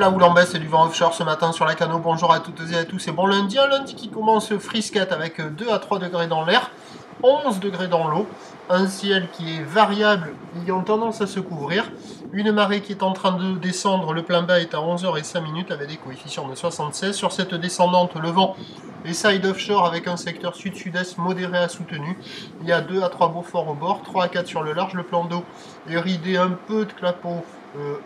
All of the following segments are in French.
la houle en baisse, c'est du vent offshore ce matin sur la Cano. Bonjour à toutes et à tous. C'est bon lundi, un lundi qui commence frisquette avec 2 à 3 degrés dans l'air, 11 degrés dans l'eau, un ciel qui est variable, ayant tendance à se couvrir, une marée qui est en train de descendre, le plein bas est à 11h05 avec des coefficients de 76. Sur cette descendante, le vent est side offshore avec un secteur sud-sud-est modéré à soutenu. Il y a 2 à 3 Beaufort au bord, 3 à 4 sur le large, le plan d'eau est ridé, un peu de clapot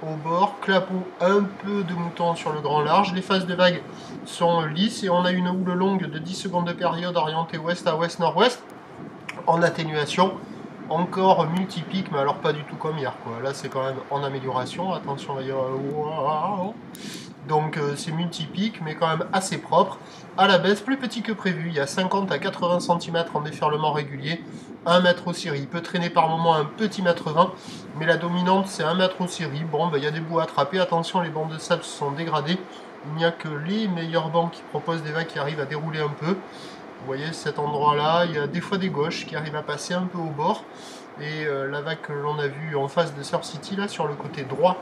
au bord, clapot, un peu de mouton sur le grand large. Les phases de vagues sont lisses et on a une houle longue de 10 secondes de période orientée ouest à ouest-nord-ouest en atténuation. Encore multipique, mais alors pas du tout comme hier, quoi. Là c'est quand même en amélioration, attention, il va y avoir... Donc c'est multipique, mais quand même assez propre. À la baisse, plus petit que prévu, il y a 50 à 80 cm en déferlement régulier, 1 mètre au cirri. Il peut traîner par moment un petit mètre 20, mais la dominante c'est 1 mètre au cirri. Bon, il y a des bouts à attraper, attention, les bancs de sable se sont dégradés. Il n'y a que les meilleurs bancs qui proposent des vagues qui arrivent à dérouler un peu. Vous voyez cet endroit-là, il y a des fois des gauches qui arrivent à passer un peu au bord. Et la vague que l'on a vue en face de Surf City, là, sur le côté droit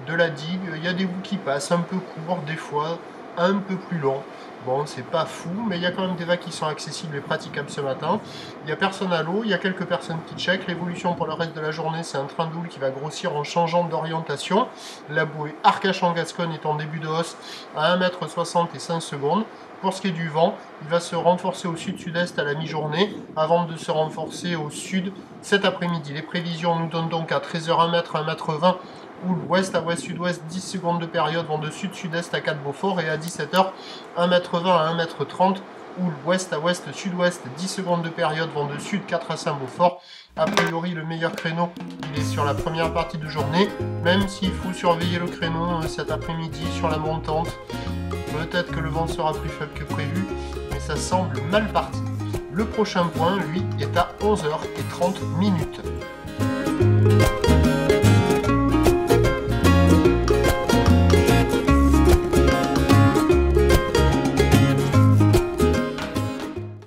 de la digue, il y a des bouts qui passent un peu courts, des fois un peu plus longs. Bon, c'est pas fou, mais il y a quand même des vagues qui sont accessibles et praticables ce matin. Il n'y a personne à l'eau, il y a quelques personnes qui checkent. L'évolution pour le reste de la journée, c'est un train d'houle qui va grossir en changeant d'orientation. La bouée Arcachon-Gascogne est en début de hausse à 1,60 m et 5 secondes. Pour ce qui est du vent, il va se renforcer au sud-sud-est à la mi-journée, avant de se renforcer au sud cet après-midi. Les prévisions nous donnent donc à 13h 1 m, 1 m 20, houle ouest à ouest-sud-ouest, 10 secondes de période, vent de sud-sud-est à 4 Beaufort, et à 17h, 1 m 20 à 1 m 30, houle ouest à ouest-sud-ouest, 10 secondes de période, vent de sud 4 à 5 Beaufort. A priori, le meilleur créneau, il est sur la première partie de journée, même s'il faut surveiller le créneau cet après-midi sur la montante. Peut-être que le vent sera plus faible que prévu, mais ça semble mal parti. Le prochain point, lui, est à 11h30.